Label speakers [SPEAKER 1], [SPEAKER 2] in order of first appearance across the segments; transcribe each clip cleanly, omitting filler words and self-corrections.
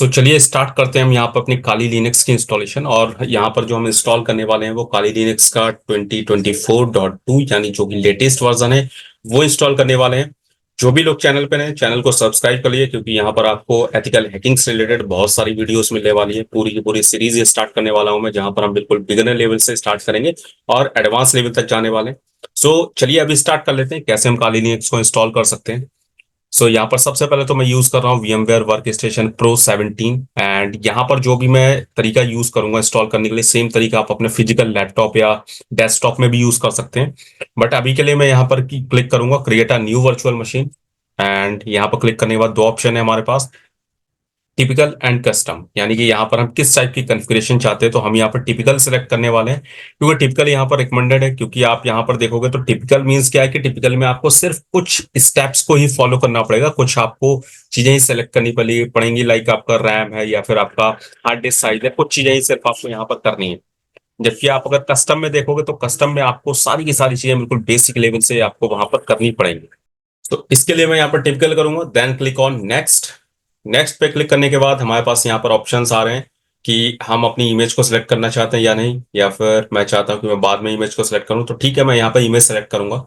[SPEAKER 1] चलिए स्टार्ट करते हैं हम यहाँ पर अपनी काली लिनक्स की इंस्टॉलेशन। और यहाँ पर जो हम इंस्टॉल करने वाले हैं वो काली लिनक्स का 2024.2 यानी जो कि लेटेस्ट वर्जन है वो इंस्टॉल करने वाले हैं। जो भी लोग चैनल पे नए चैनल को सब्सक्राइब कर लिए, क्योंकि यहाँ पर आपको एथिकल हैकिंग से रिलेटेड बहुत सारी वीडियोस मिलने वाली है। पूरी की पूरी सीरीज स्टार्ट करने वाला हूँ मैं, जहाँ पर हम बिल्कुल बिगिनर लेवल से स्टार्ट करेंगे और एडवांस लेवल तक जाने वाले हैं। चलिए अभी स्टार्ट कर लेते हैं कैसे हम काली लिनक्स को इंस्टॉल कर सकते हैं। यहाँ पर सबसे पहले तो मैं यूज कर रहा हूँ VMware वर्कस्टेशन प्रो 17। एंड यहाँ पर जो भी मैं तरीका यूज करूंगा इंस्टॉल करने के लिए, सेम तरीका आप अपने फिजिकल लैपटॉप या डेस्कटॉप में भी यूज कर सकते हैं। बट अभी के लिए मैं यहाँ पर क्लिक करूंगा create a new virtual machine. And यहाँ पर क्लिक करने के बाद दो ऑप्शन है हमारे पास, टिपिकल एंड कस्टम। यानी कि यहाँ पर हम किस टाइप की कॉन्फ़िगरेशन चाहते हैं, तो हम यहाँ पर टिपिकल सेलेक्ट करने वाले हैं, क्योंकि टिपिकल यहाँ पर रिकमेंडेड है। क्योंकि आप यहाँ पर देखोगे तो टिपिकल मींस क्या है कि टिपिकल में आपको सिर्फ कुछ स्टेप्स को ही फॉलो करना पड़ेगा, कुछ आपको चीजें ही सेलेक्ट करनी पड़ेंगी, लाइक आपका रैम है या फिर आपका हार्ड डिस्क साइज है, कुछ चीजें ही सिर्फ आपको यहाँ पर करनी है। जबकि आप अगर कस्टम में देखोगे तो कस्टम में आपको सारी की सारी चीजें बिल्कुल बेसिक लेवल से आपको वहां पर करनी पड़ेंगी। तो इसके लिए मैं यहाँ पर टिपिकल करूंगा, then click on next. Next पे क्लिक करने के बाद हमारे पास यहाँ पर ऑप्शंस आ रहे हैं कि हम अपनी इमेज को सिलेक्ट करना चाहते हैं या नहीं, या फिर मैं चाहता हूँ कि मैं बाद में इमेज को सिलेक्ट करूँ। तो ठीक है, मैं यहाँ पर इमेज सेलेक्ट करूंगा।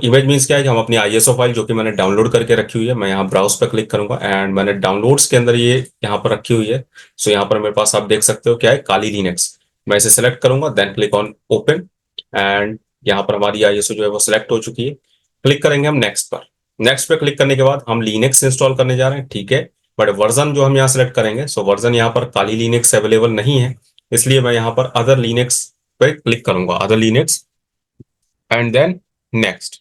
[SPEAKER 1] इमेज मीन्स क्या है कि हम अपनी ISO फाइल जो कि मैंने डाउनलोड करके रखी हुई है, मैं यहाँ ब्राउज पर क्लिक करूंगा एंड मैंने डाउनलोड्स के अंदर ये यहाँ पर रखी हुई है। यहाँ पर मेरे पास आप देख सकते हो क्या है, काली लिनक्स। मैं इसे सेलेक्ट करूंगा, then click on open. And यहाँ पर हमारी ISO जो है वो सिलेक्ट हो चुकी है। क्लिक करेंगे हम नेक्स्ट पर। नेक्स्ट पे क्लिक करने के बाद हम लिनक्स इंस्टॉल करने जा रहे हैं, ठीक है। बट वर्जन जो हम यहाँ सेलेक्ट करेंगे, वर्जन यहाँ पर काली लिनक्स अवेलेबल नहीं है, इसलिए मैं यहाँ पर अदर लिनक्स पे क्लिक करूंगा, other Linux and then next.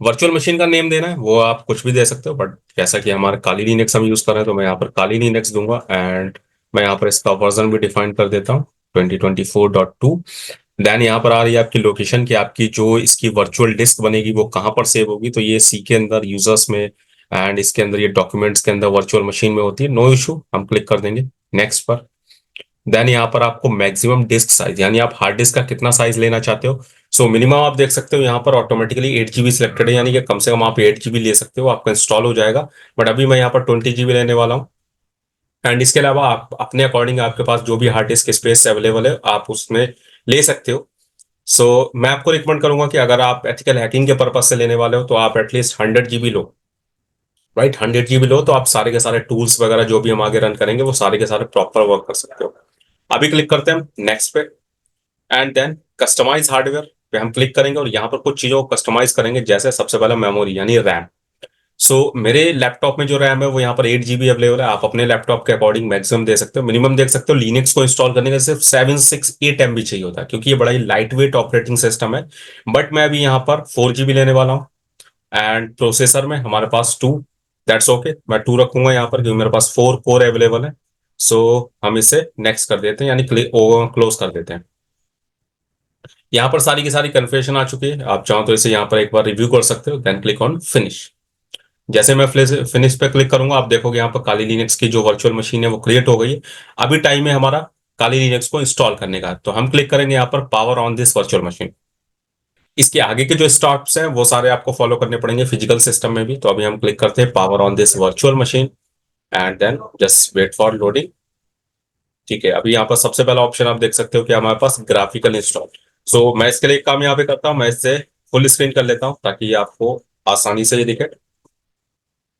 [SPEAKER 1] Virtual machine का नेम देना है वो आप कुछ भी दे सकते हो, बट जैसा कि हमारा काली लिनक्स हम यूज कर रहे हैं तो मैं यहाँ पर काली लिनक्स दूंगा। एंड मैं यहाँ पर इसका वर्जन भी डिफाइन कर देता हूँ 2024.2। देन यहाँ पर आ रही है आपकी लोकेशन की आपकी जो इसकी वर्चुअल डिस्क बनेगी वो कहाँ पर सेव होगी, तो ये सी के अंदर यूजर्स में एंड इसके अंदर ये डॉक्यूमेंट्स के अंदर वर्चुअल मशीन में होती है। नो इशू, हम क्लिक कर देंगे नेक्स्ट पर। देन यहाँ पर आपको मैक्सिमम डिस्क साइज, यानी आप हार्ड डिस्क का कितना साइज लेना चाहते हो। मिनिमम आप देख सकते हो यहाँ पर ऑटोमेटिकली 8 GB सिलेक्टेड है, यानी कि कम से कम आप 8 GB ले सकते हो, आपका इंस्टॉल हो जाएगा। बट अभी मैं यहाँ पर 20 GB लेने वाला हूँ। एंड इसके अलावा आप अपने अकॉर्डिंग आपके पास जो भी हार्ड डिस्क स्पेस अवेलेबल है आप उसमें ले सकते हो। मैं आपको रिकमेंड करूंगा कि अगर आप एथिकल हैकिंग के पर्पज से लेने वाले हो तो आप एटलीस्ट 100 GB लो। राइट, 100 GB लो तो आप सारे के सारे टूल्स वगैरह जो भी हम आगे रन करेंगे वो सारे के सारे प्रॉपर वर्क कर सकते हो। अभी क्लिक करते हैं नेक्स्ट पे। एंड देन कस्टमाइज हार्डवेयर पे हम क्लिक करेंगे और यहाँ पर कुछ चीजों को कस्टमाइज करेंगे, जैसे सबसे पहला मेमोरी यानी रैम। मेरे लैपटॉप में जो रैम है वो यहाँ पर 8 GB अवेलेबल है। आप अपने लैपटॉप के अकॉर्डिंग मैक्सिमम दे सकते हो, मिनिमम देख सकते हो। लिनक्स को इंस्टॉल करने का सिर्फ 768 MB चाहिए होता है, क्योंकि ये बड़ा ही लाइट वेट ऑपरेटिंग सिस्टम है। बट मैं अभी यहाँ पर 4 GB लेने वाला हूँ। एंड प्रोसेसर में हमारे पास 2, दैट्स ओके, मैं 2 रखूंगा यहाँ पर क्योंकि मेरे पास 4 कोर अवेलेबल है। हम इसे नेक्स्ट कर देते हैं, यानी क्लोज कर देते हैं। यहाँ पर सारी की सारी कन्फिगरेशन आ चुकी है, आप चाहो तो इसे यहाँ पर एक बार रिव्यू कर सकते हो, देन क्लिक ऑन फिनिश। जैसे मैं फिनिश पे क्लिक करूंगा आप देखोगे यहाँ पर काली लिनक्स की जो वर्चुअल मशीन है वो क्रिएट हो गई है। अभी टाइम है हमारा काली लिनक्स को इंस्टॉल करने का, तो हम क्लिक करेंगे यहाँ पर power on this virtual machine. इसके आगे के जो स्टेप्स हैं वो सारे आपको फॉलो करने पड़ेंगे फिजिकल सिस्टम में भी। तो अभी हम क्लिक करते हैं power on this virtual machine and then just wait for loading. ठीक है, अभी यहाँ पर सबसे पहला ऑप्शन आप देख सकते हो कि हमारे पास ग्राफिकल इंस्टॉल। मैं इसके लिए एक काम यहाँ पे करता हूँ, मैं इससे फुल स्क्रीन कर लेता हूँ ताकि आपको आसानी से ये दिखे।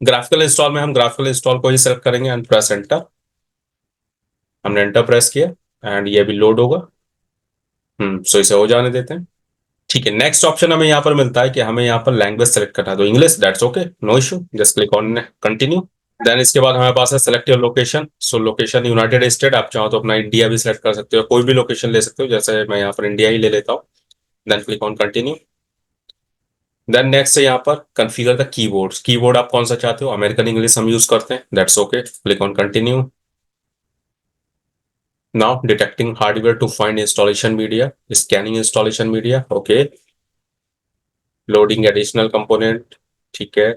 [SPEAKER 1] ग्राफिकल इंस्टॉल में हम ग्राफिकल इंस्टॉल को ही सेलेक्ट करेंगे एंड प्रेस एंटर। हमने एंटर प्रेस किया एंड ये भी लोड होगा। इसे हो जाने देते हैं। ठीक है, नेक्स्ट ऑप्शन हमें यहाँ पर मिलता है कि हमें यहाँ पर लैंग्वेज सेलेक्ट करना है, तो English, that's okay, no issue, just click on continue. Then इसके बाद हमारे पास है select your location. Location United State, आप चाहो तो अपना इंडिया भी सेलेक्ट कर सकते हो, कोई भी लोकेशन ले सकते हो, जैसे मैं यहाँ पर इंडिया ही ले लेता हूँ। Then click on continue. Then next है यहाँ पर कन्फिगर द कीबोर्ड्स, कीबोर्ड आप कौन सा चाहते हो, अमेरिकन इंग्लिश हम यूज करते हैं, that's okay, click on continue. Now detecting hardware to find installation media, scanning installation media, okay. Loading additional component, ठीक है।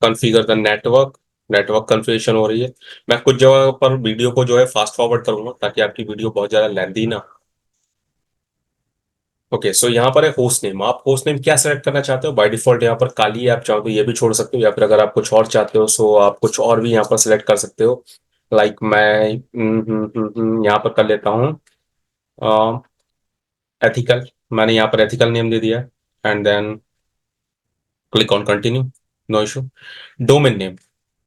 [SPEAKER 1] Configure the network, network configuration हो रही है। मैं कुछ जगह पर वीडियो को जो है फास्ट फॉरवर्ड करूंगा ताकि आपकी वीडियो बहुत ज्यादा लेंदी ना। ओके, सो यहाँ पर है होस्ट नेम। आप होस्ट नेम क्या सेलेक्ट करना चाहते हो? बाय डिफॉल्ट यहाँ पर काली है, आप चाहो तो ये भी छोड़ सकते हो, या फिर अगर आप कुछ और चाहते हो सो आप कुछ और भी यहाँ पर सिलेक्ट कर सकते हो। लाइक मैं यहाँ पर कर लेता हूँ एथिकल। मैंने यहाँ पर एथिकल नेम दे दिया, and then click on continue. No issue. Domain name.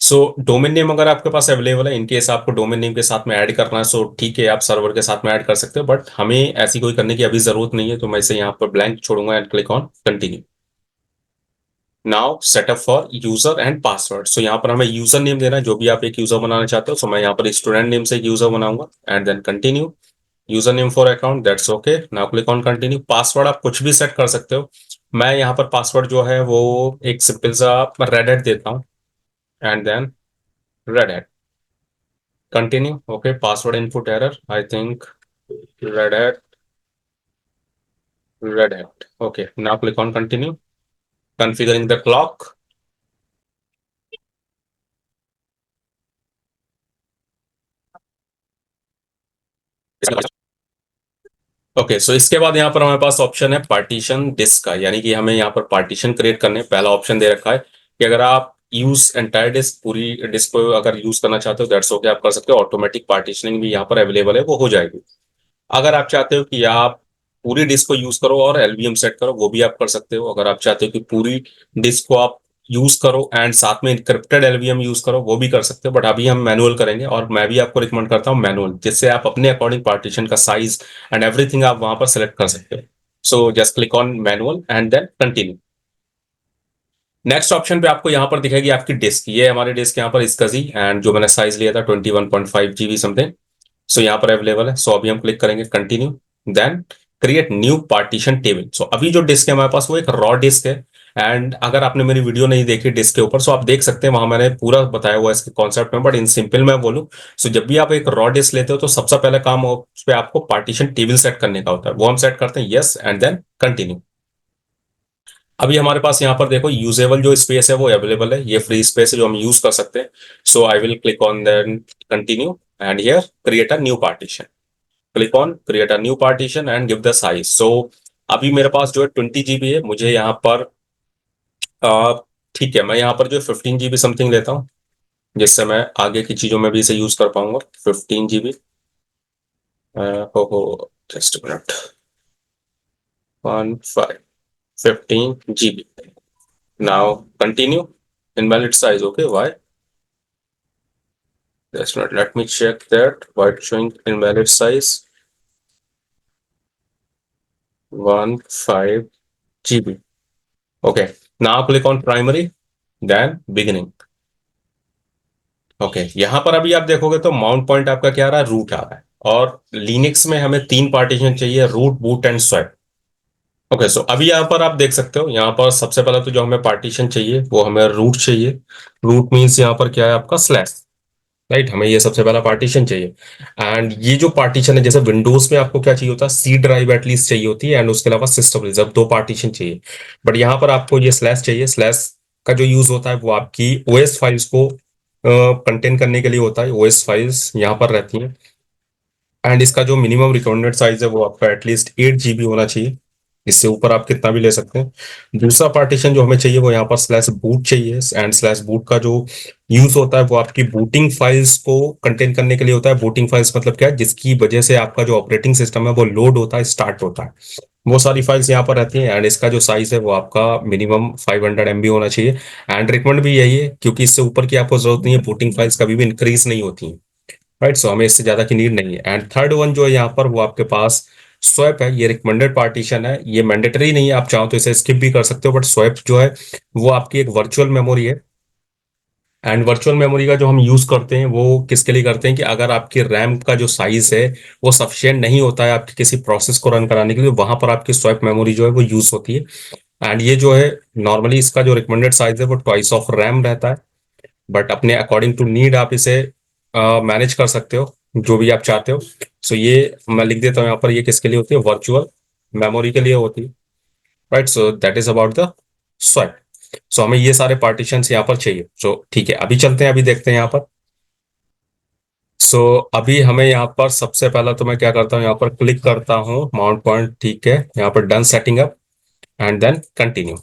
[SPEAKER 1] So domain name अगर आपके पास अवेलेबल है, इनकेस आपको डोमेन नेम के साथ में ऐड करना है सो ठीक है, आप सर्वर के साथ में ऐड कर सकते हो, बट हमें ऐसी कोई करने की अभी जरूरत नहीं है, तो मैं इसे यहाँ पर ब्लैंक छोड़ूंगा and click on continue. Now setup for user and password. So यहाँ पर हमें यूजर नेम देना है, जो भी आप एक यूजर बनाना चाहते हो। सो मैं यहाँ पर स्टूडेंट नेम से एक यूजर बनाऊंगा, and then continue. User name for account, that's okay. Now click on continue. Password आप कुछ भी सेट कर सकते हो। मैं यहाँ पर पासवर्ड जो है वो एक सिंपल सा रेड हैट देता हूँ, and then Red Hat. Continue. Okay, password input error, I think Red Hat, Red Hat. Okay, now click on continue. Configuring the clock. Okay, so इसके बाद यहाँ पर हमारे पास ऑप्शन है पार्टीशन डिस्क का, यानी कि हमें यहाँ पर पार्टीशन क्रिएट करने। पहला ऑप्शन दे रखा है कि अगर आप यूज एंटायर डिस्क, पूरी डिस्क को अगर यूज करना चाहते हो दैट्स ओके, आप कर सकते हो। ऑटोमेटिक पार्टीशनिंग भी यहाँ पर अवेलेबल है, वो हो जाएगी। अगर आप चाहते हो कि आप पूरी डिस्क को यूज करो और एलवीएम सेट करो, वो भी आप कर सकते हो। अगर आप चाहते हो कि पूरी डिस्क को आप यूज करो एंड साथ में इनक्रिप्टेड एलवीएम यूज करो, वो भी कर सकते हो, बट अभी हम मैनुअल करेंगे, और मैं भी आपको रिकमेंड करता हूँ मैनुअल, जिससे आप अपने अकॉर्डिंग पार्टीशन का साइज एंड एवरीथिंग आप वहां पर सेलेक्ट कर सकते हो। So just click on manual and then continue. Next option पे आपको यहाँ पर दिखेगी आपकी डिस्क। ये हमारी डिस्क यहाँ पर इसका जी, एंड जो मैंने साइज लिया था 21.5 GB समथिंग। सो यहाँ पर अवेलेबल है। सो अभी हम क्लिक करेंगे continue, then create new partition table. So अभी जो डिस्क है हमारे पास वो एक रॉ डिस्क है, एंड अगर आपने मेरी वीडियो नहीं देखी डिस्क के ऊपर सो आप देख सकते हैं, वहां मैंने पूरा बताया हुआ है इसके कॉन्सेप्ट में, बट इन सिंपल मैं बोलूं, सो जब भी आप एक रॉ डिस्क लेते हो तो सबसे पहले काम उस पे आपको पार्टीशन टेबल सेट करने का होता है। वो हम सेट करते हैं, यस, एंड देन कंटिन्यू। अभी हमारे पास यहाँ पर देखो यूजेबल जो स्पेस है वो अवेलेबल है, ये फ्री स्पेस है जो हम यूज कर सकते हैं। So I will click on then continue, and here create a new partition. Click on create a new partition and give the size. So अभी मेरे पास जो है 20 GB है, मुझे यहाँ पर अ, ठीक है, मैं यहाँ पर जो 15 GB समथिंग लेता हूँ, जिससे मैं आगे की चीजों में भी इसे यूज कर पाऊंगा। 15 GB। हो just minute, 15 now continue. Invalid size, okay, why? Just not. Let me check that. Why it's showing invalid size? 15 GB. Okay. Now click on primary, then beginning. Okay. यहाँ पर अभी आप देखोगे तो माउंट पॉइंट आपका क्या आ रहा है? रूट आ रहा है। और लिनक्स में हमें 3 पार्टीशन चाहिए, root, boot and swap. Okay, so अभी यहाँ पर आप देख सकते हो, यहाँ पर सबसे पहले तो जो हमें पार्टीशन चाहिए वो हमें रूट चाहिए। रूट मीन्स यहाँ पर क्या है आपका स्लैश, राइट? हमें ये सबसे पहला पार्टीशन चाहिए। एंड ये जो पार्टीशन है, जैसे विंडोज में आपको क्या चाहिए होता है? सी ड्राइव एटलीस्ट चाहिए होती है, एंड उसके अलावा सिस्टम रिजर्व, 2 पार्टीशन चाहिए। बट यहाँ पर आपको ये स्लैश चाहिए। स्लैश का जो यूज होता है वो आपकी ओएस फाइल्स को कंटेन करने के लिए होता है। ओएस फाइल्स यहाँ पर रहती हैं, एंड इसका जो मिनिमम रिकमेंडेड साइज है वो आपका एटलीस्ट 8 GB होना चाहिए। इससे ऊपर आप कितना भी ले सकते हैं। दूसरा पार्टीशन जो हमें चाहिए वो यहाँ पर स्लैश बूट चाहिए, एंड स्लैश बूट का जो यूज होता है वो आपकी बूटिंग फाइल्स को कंटेन करने के लिए होता है। बूटिंग फाइल्स मतलब क्या है? जिसकी वजह से आपका जो ऑपरेटिंग सिस्टम है वो लोड होता है, स्टार्ट होता है, वो सारी फाइल्स यहाँ पर रहती हैं। एंड इसका जो साइज है वो आपका मिनिमम 500 MB होना चाहिए। एंड रिकमेंड भी यही है, क्योंकि इससे ऊपर की आपको जरूरत नहीं है, बूटिंग फाइल्स कभी भी इंक्रीज नहीं होती हैं, राइट? सो हमें इससे ज्यादा की नीड नहीं है। एंड थर्ड वन जो है यहाँ पर वो आपके पास स्वैप है। ये रिकमेंडेड पार्टीशन है, ये मैंडेटरी नहीं है, आप चाहो तो इसे स्किप भी कर सकते हो, बट स्वैप जो है वो आपकी एक वर्चुअल मेमोरी है। एंड वर्चुअल मेमोरी का जो हम यूज करते हैं वो किसके लिए करते हैं कि अगर आपकी रैम का जो साइज है वो सफिशियंट नहीं होता है आपकी किसी प्रोसेस को रन कराने के लिए, वहां पर आपकी स्वैप मेमोरी जो है वो यूज होती है। एंड ये जो है नॉर्मली इसका जो रिकमेंडेड साइज है वो ट्वाइस ऑफ रैम रहता है, बट अपने अकॉर्डिंग टू नीड आप इसे मैनेज कर सकते हो जो भी आप चाहते हो। सो ये मैं लिख देता हूँ यहाँ पर, ये किसके लिए होती है? वर्चुअल मेमोरी के लिए होती है, right? So that is about the swap. So हमें ये सारे पार्टीशंस यहाँ पर चाहिए। सो ठीक है, अभी चलते हैं, अभी देखते हैं यहाँ पर। सो अभी हमें यहाँ पर सबसे पहला तो मैं क्या करता हूँ, यहाँ पर क्लिक करता हूँ माउंट पॉइंट, ठीक है, यहाँ पर done setting up and then continue.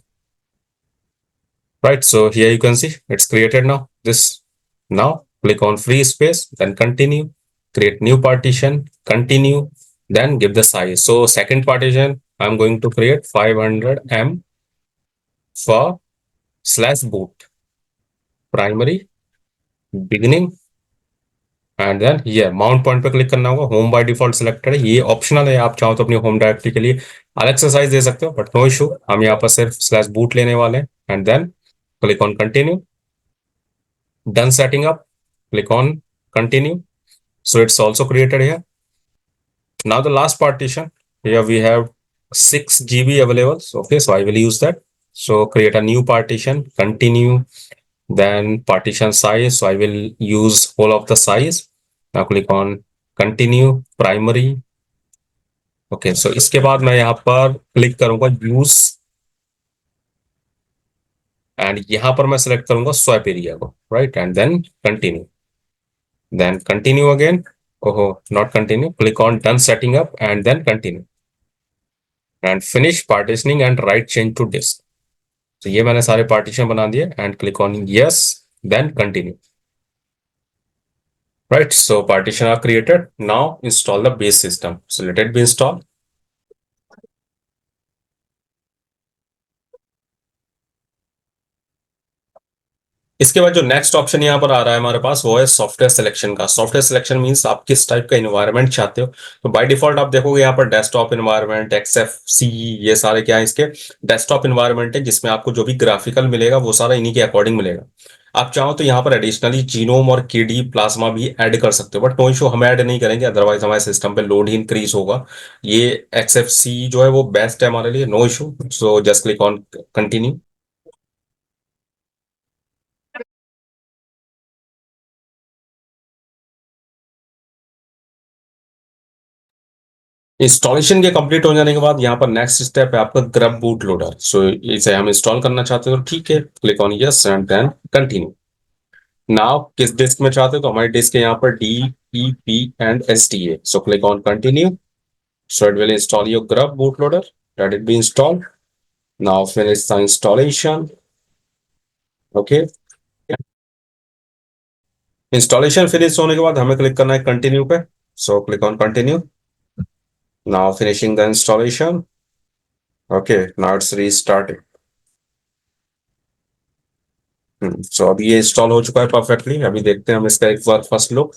[SPEAKER 1] Right, so here you can see it's created now. This now click on free space, then continue, create new partition, continue, then give the size. So second partition, I'm going to create 500 M for slash boot, primary, beginning, and then ये mount point पे click करना होगा. Home by default selected है, ये optional है, आप चाहो तो अपनी होम डायरेक्टरी के लिए अलग से साइज दे सकते हो, बट नो इशू, हम यहाँ पर सिर्फ स्लैश बूट लेने वाले हैं. And then click on continue, done setting up, click on continue. So it's also created here. Now the last partition, here we have 6 GB available. So, okay, so I will use that. So create a new partition, continue, then partition size. So I will use whole of the size. Now click on continue, primary. Okay, so इसके बाद मैं यहाँ पर click करूंगा use and यहाँ पर मैं select करूंगा स्वैप एरिया को, right, and then continue, then continue again. Oh, not continue. Click on done setting up and then continue. And finish partitioning and write change to disk. So ये मैंने सारे partition बना दिए and click on yes, then continue. Right, so partition are created. Now install the base system. So let it be installed. इसके बाद जो next option यहाँ पर आ रहा है हमारे पास, वो है सॉफ्टवेयर सिलेक्शन का. सॉफ्टवेयर सिलेक्शन मींस आप किस टाइप का इन्वायरमेंट चाहते हो. तो बाय डिफॉल्ट आप देखोगे यहाँ पर डेस्कटॉप इन्वायरमेंट, XFCE, ये सारे क्या है, इसके डेस्कटॉप इन्वायरमेंट है, जिसमें आपको जो भी ग्राफिकल मिलेगा वो सारा इन्हीं के अकॉर्डिंग मिलेगा. आप चाहो तो यहाँ पर एडिशनली जीनोम और KD प्लाज्मा भी ऐड कर सकते हो, बट नो इशू, हम ऐड नहीं करेंगे, अदरवाइज हमारे सिस्टम पे लोड ही इंक्रीज होगा. ये XFCE जो है वो बेस्ट है हमारे लिए, no issue. So just click on continue. Installation के कंप्लीट हो जाने के बाद यहाँ पर नेक्स्ट स्टेप है आपका ग्रब बूट लोडर. सो इसे हम इंस्टॉल करना चाहते हो तो ठीक है, click on yes and then continue. Now किस डिस्क में चाहते हो, तो हमारी डिस्क है यहाँ पर DEP and SDA. So click on continue. So it will install your grub boot loader. Let it be installed. Now finish the installation. Okay, installation finish होने के बाद हमें क्लिक करना है कंटिन्यू पे. So click on continue. Now finishing the installation. Okay, now it's restarting. So अभी ये install हो चुका है परफेक्टली. अभी देखते हैं हम इसका एक बार फर्स्ट लुक.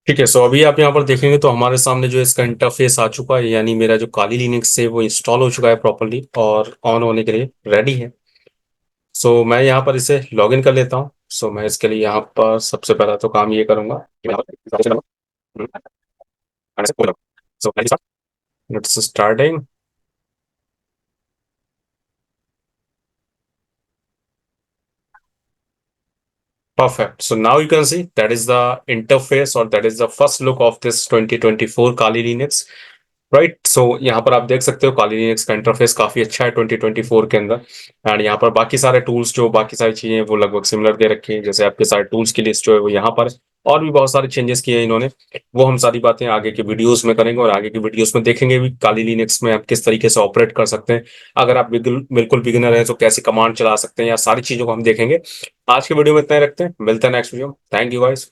[SPEAKER 1] ठीक है, सो अभी आप यहाँ पर देखेंगे तो हमारे सामने जो इसका इंटरफेस आ चुका है, यानी मेरा जो काली लिनक्स है वो इंस्टॉल हो चुका है प्रॉपर्ली और ऑन होने के लिए रेडी है. सो मैं यहाँ पर इसे लॉगिन कर लेता हूँ. सो मैं इसके लिए यहाँ पर सबसे पहला तो काम ये करूंगा, so let's starting. Perfect. So now you can see that is the interface or that is the first look of this 2024 Kali Linux. Right, सो यहाँ पर आप देख सकते हो काली लिनक्स का इंटरफेस काफी अच्छा है 2024 के अंदर. एंड यहाँ पर बाकी सारे टूल्स, जो बाकी सारी चीजें वो लगभग सिमिलर दे रखी हैं. जैसे आपके सारे टूल्स की लिस्ट जो है वो यहाँ पर है. और भी बहुत सारे चेंजेस किए हैं इन्होंने. वो हम सारी बातें आगे की वीडियोस में करेंगे और आगे की वीडियोस में देखेंगे भी काली लिनक्स में आप किस तरीके से ऑपरेट कर सकते हैं. अगर आप बिल्कुल बिगिनर है तो कैसे कमांड चला सकते हैं, या सारी चीजों को हम देखेंगे. आज के वीडियो में इतना ही रखते हैं, मिलते हैं next video. Thank you guys.